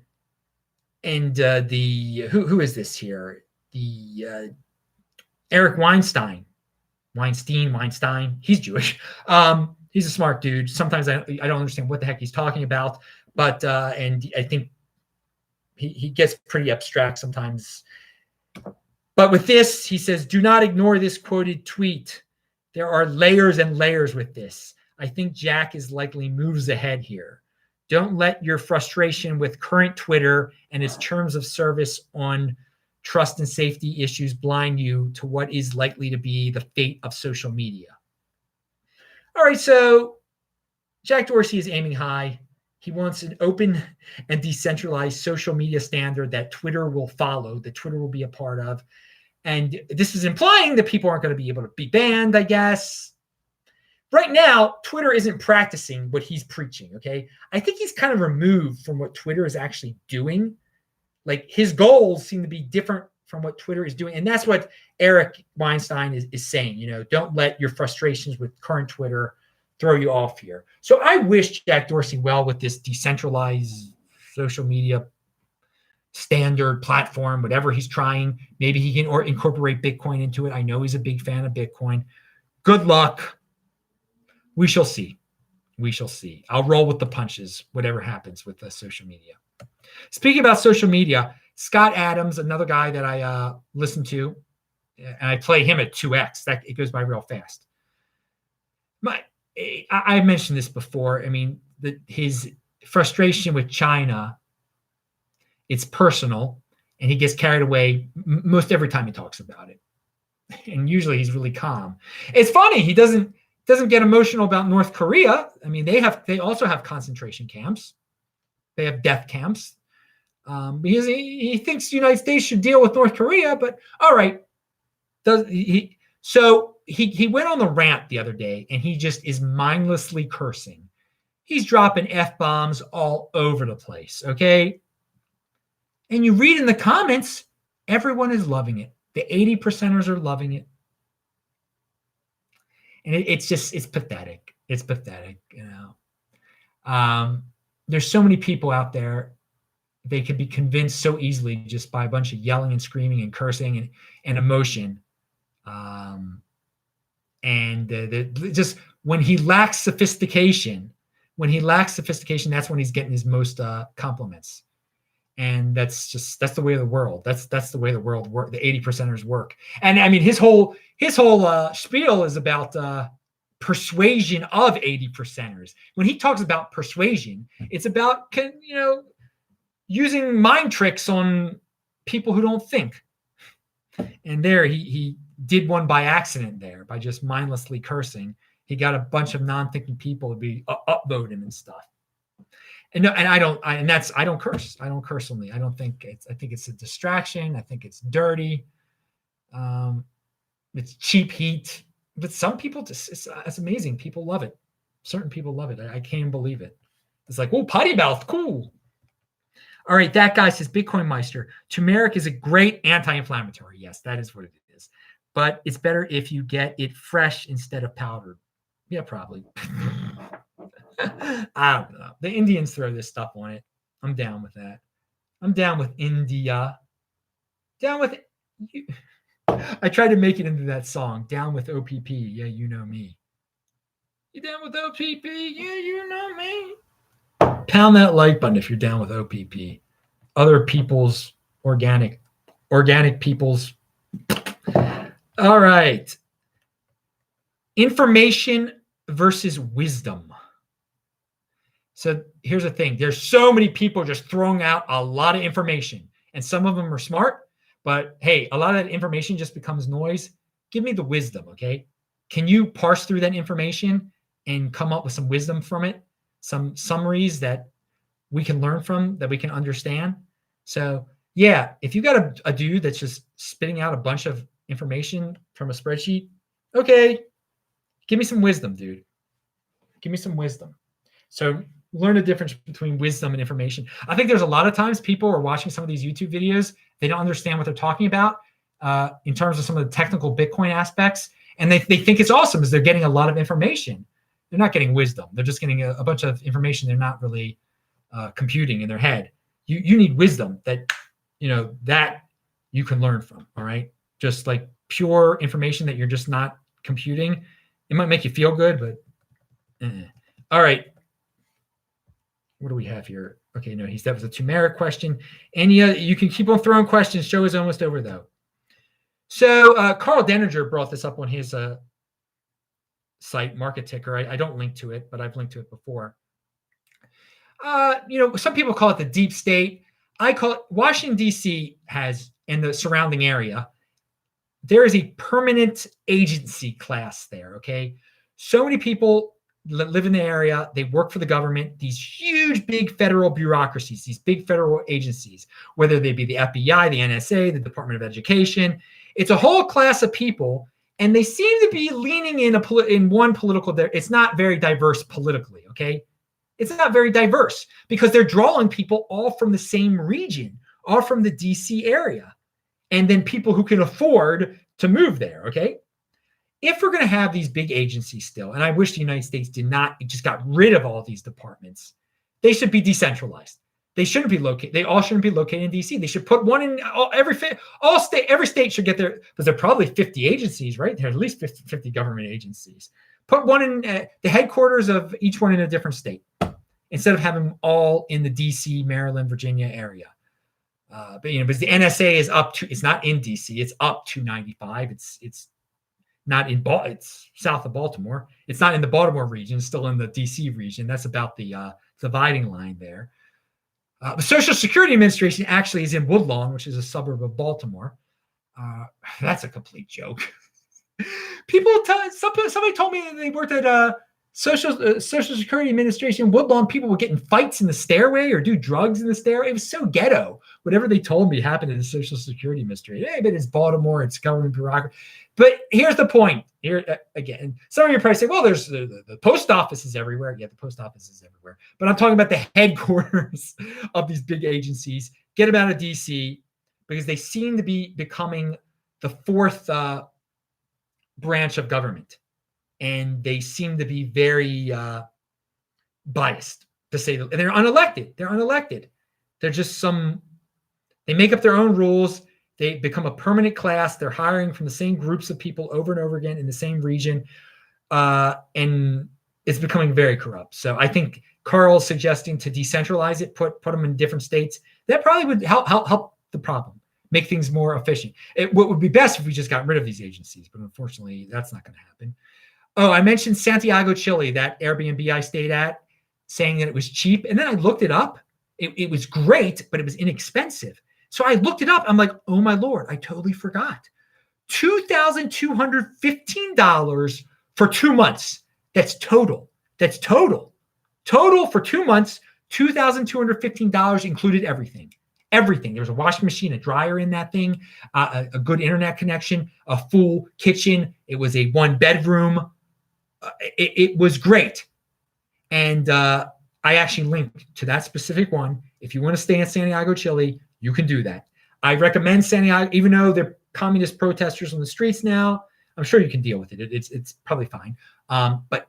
who is this here? The Eric Weinstein. He's Jewish. He's a smart dude. Sometimes I don't understand what the heck he's talking about, but and I think he gets pretty abstract sometimes. But with this, he says, do not ignore this quoted tweet. There are layers and layers with this. I think Jack is likely moves ahead here. Don't let your frustration with current Twitter and its terms of service on trust and safety issues blind you to what is likely to be the fate of social media. All right, so Jack Dorsey is aiming high. He wants an open and decentralized social media standard that Twitter will follow, that Twitter will be a part of. And this is implying that people aren't going to be able to be banned, I guess. Right now, Twitter isn't practicing what he's preaching, okay? I think he's kind of removed from what Twitter is actually doing. Like, his goals seem to be different from what Twitter is doing. And that's what Eric Weinstein is saying. Don't let your frustrations with current Twitter throw you off here. So I wish Jack Dorsey well with this decentralized social media standard platform, whatever he's trying. Maybe he can incorporate Bitcoin into it. I know he's a big fan of Bitcoin. Good luck. We shall see. I'll roll with the punches, whatever happens with social media. Speaking about social media, Scott Adams, another guy that I listen to, and I play him at 2x. It goes by real fast. I mentioned this before. I mean, his frustration with China, it's personal, and he gets carried away most every time he talks about it. And usually he's really calm. It's funny, he doesn't get emotional about North Korea. I mean, they also have concentration camps. They have death camps. Because he thinks the United States should deal with North Korea, but all right. So he went on the rant the other day, and he just is mindlessly cursing. He's dropping F-bombs all over the place, okay? And you read in the comments, everyone is loving it. The 80%ers are loving it. And it's pathetic. It's pathetic, There's so many people out there, they can be convinced so easily just by a bunch of yelling and screaming and cursing and emotion. Just when he lacks sophistication, that's when he's getting his most compliments. And that's the way of the world. That's the way the world work. The 80%ers work. And I mean, his whole spiel is about persuasion of 80%ers. When he talks about persuasion, it's about using mind tricks on people who don't think. And there he did one by accident there, by just mindlessly cursing. He got a bunch of non-thinking people to be upvote him and stuff. And I don't curse. I don't curse only. I think it's a distraction. I think it's dirty. It's cheap heat. But some people it's amazing. People love it. Certain people love it. I can't believe it. It's like, oh, potty mouth, cool. All right, that guy says, Bitcoin Meister, turmeric is a great anti-inflammatory. Yes, that is what it is. But it's better if you get it fresh instead of powdered. Yeah, probably. I don't know. The Indians throw this stuff on it. I'm down with that. I'm down with India. Down with you. I tried to make it into that song. Down with OPP. Yeah, you know me. You down with OPP? Yeah, you know me. Pound that like button if you're down with OPP. Other people's organic people's. All right. Information versus wisdom. So here's the thing. There's so many people just throwing out a lot of information, and some of them are smart, but hey, a lot of that information just becomes noise. Give me the wisdom, okay? Can you parse through that information and come up with some wisdom from it? Some summaries that we can learn from, that we can understand. So yeah, if you got a dude that's just spitting out a bunch of information from a spreadsheet, okay, give me some wisdom, dude. Give me some wisdom. So learn the difference between wisdom and information. I think there's a lot of times people are watching some of these YouTube videos, they don't understand what they're talking about in terms of some of the technical Bitcoin aspects, and they think it's awesome because they're getting a lot of information. They're not getting wisdom. They're just getting a bunch of information they're not really computing in their head. You need wisdom that you can learn from. All right, just like pure information that you're just not computing. It might make you feel good, but all right. What do we have here? Okay, no, that was a turmeric question. And yeah, you can keep on throwing questions. Show is almost over though. So Carl Denninger brought this up on his site, Market Ticker. I don't link to it, but I've linked to it before. Some people call it the deep state. I call it Washington, D.C. has, in the surrounding area, there is a permanent agency class there, okay? So many people live in the area. They work for the government, these huge, big federal bureaucracies, these big federal agencies, whether they be the FBI, the NSA, the Department of Education. It's a whole class of people, and they seem to be leaning in one political. It's not very diverse politically, okay? It's not very diverse because they're drawing people all from the same region, all from the DC area, and then people who can afford to move there, okay? If we're going to have these big agencies still, and I wish the United States just got rid of all these departments, they should be decentralized. They shouldn't be located. They all shouldn't be located in DC. They should put one in every state should get their, because there are probably 50 agencies, right? There are at least 50 government agencies. Put one in the headquarters of each one in a different state instead of having them all in the DC, Maryland, Virginia area. But because the NSA is it's not in DC. It's up to 95. It's not in it's south of Baltimore. It's not in the Baltimore region. It's still in the DC region. That's about the dividing line there. The Social Security Administration actually is in Woodlawn, which is a suburb of Baltimore. That's a complete joke. Somebody told me that they worked at Social Security Administration Woodlawn. People were getting fights in the stairway or do drugs in the stairway. It was so ghetto. Whatever they told me happened in the Social Security Administration. Hey, but it's Baltimore. It's government bureaucracy. But here's the point. Here again, some of you probably say, well, there's the post office is everywhere. Yeah, the post office is everywhere. But I'm talking about the headquarters of these big agencies. Get them out of DC because they seem to be becoming the fourth branch of government. And they seem to be very biased, to say that. And they're unelected. They're just they make up their own rules. They become a permanent class. They're hiring from the same groups of people over and over again in the same region. And it's becoming very corrupt. So I think Carl's suggesting to decentralize it, put them in different states. That probably would help the problem, make things more efficient. What would be best if we just got rid of these agencies, but unfortunately, that's not going to happen. Oh, I mentioned Santiago, Chile, that Airbnb I stayed at, saying that it was cheap. And then I looked it up. It was great, but it was inexpensive. So I looked it up. I'm like, oh my Lord, I totally forgot. $2,215 for 2 months. That's total. Total for 2 months, $2,215 included everything. Everything. There was a washing machine, a dryer in that thing, a good internet connection, a full kitchen. It was a 1-bedroom. It was great. And I actually linked to that specific one. If you want to stay in Santiago, Chile, you can do that. I recommend Santiago, even though they're communist protesters on the streets now. I'm sure you can deal with it. It's probably fine. But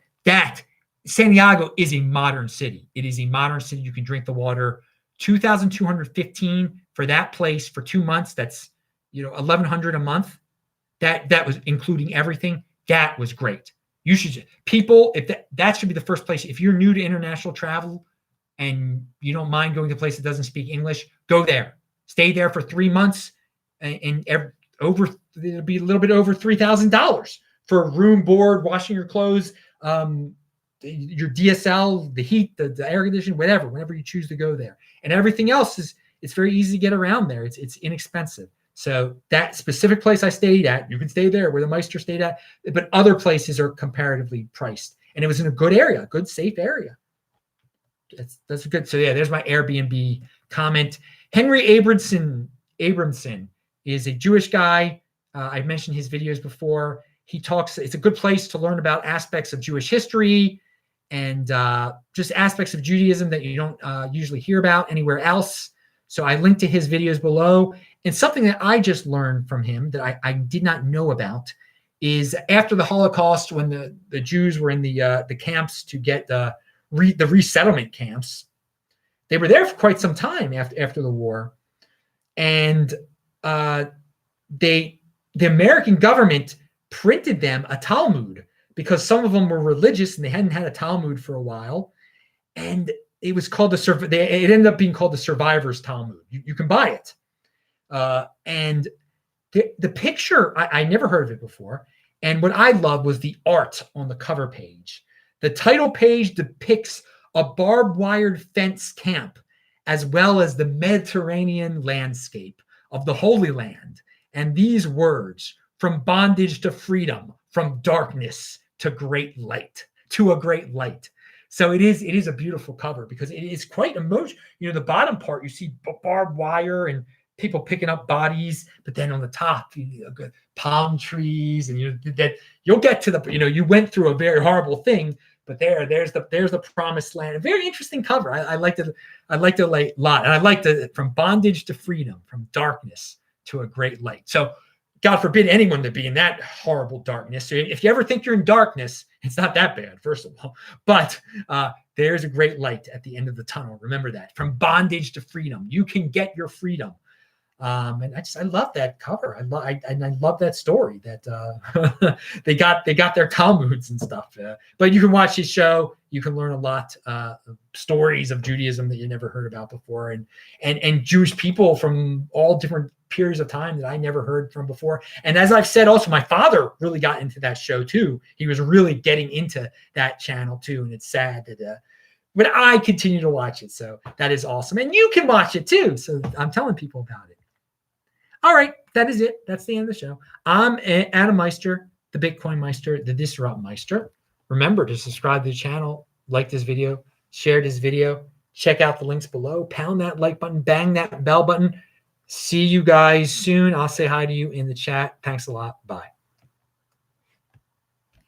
Santiago is a modern city. It is a modern city. You can drink the water. $2,215 for that place for 2 months. That's $1,100 a month. That was including everything. That was great. You should that should be the first place. If you're new to international travel and you don't mind going to a place that doesn't speak English, go there. Stay there for 3 months, and it'll be a little bit over $3,000 for a room, board, washing your clothes, your DSL, the heat, the air conditioning, whenever you choose to go there. And everything else it's very easy to get around there. It's inexpensive. So that specific place I stayed at, you can stay there where the Meister stayed at, but other places are comparatively priced. And it was in a good area, good, safe area. That's good. So yeah, there's my Airbnb comment. Henry Abramson is a Jewish guy. I've mentioned his videos before. He talks, it's a good place to learn about aspects of Jewish history and just aspects of Judaism that you don't usually hear about anywhere else. So I linked to his videos below. And something that I just learned from him that I did not know about is after the Holocaust, when the Jews were in the camps to get the resettlement camps, they were there for quite some time after the war. And the American government printed them a Talmud because some of them were religious and they hadn't had a Talmud for a while. And it was called it ended up being called the Survivor's Talmud. You can buy it. And the picture, I never heard of it before. And what I loved was the art on the cover page. The title page depicts a barbed wired fence camp, as well as the Mediterranean landscape of the Holy Land. And these words, from bondage to freedom, from darkness to great light, to a great light. So it is a beautiful cover because it is quite emotional. The bottom part, you see barbed wire and people picking up bodies, but then on the top, palm trees, and you'll get to you went through a very horrible thing, but there's the promised land. A very interesting cover. I liked it a lot, and I liked it from bondage to freedom, from darkness to a great light. So God forbid anyone to be in that horrible darkness. So if you ever think you're in darkness, it's not that bad, first of all. But there's a great light at the end of the tunnel. Remember that. From bondage to freedom. You can get your freedom. And I love that cover. I love that story that they got their Talmuds and stuff. But you can watch his show. You can learn a lot of stories of Judaism that you never heard about before, and Jewish people from all different periods of time that I never heard from before. And as I've said, also my father really got into that show too. He was really getting into that channel too, and it's sad that. But I continue to watch it, so that is awesome, and you can watch it too. So I'm telling people about it. All right, that is it. That's the end of the show. I'm Adam Meister, the Bitcoin Meister, the Disrupt Meister. Remember to subscribe to the channel, like this video, share this video, check out the links below, pound that like button, bang that bell button. See you guys soon. I'll say hi to you in the chat. Thanks a lot. Bye.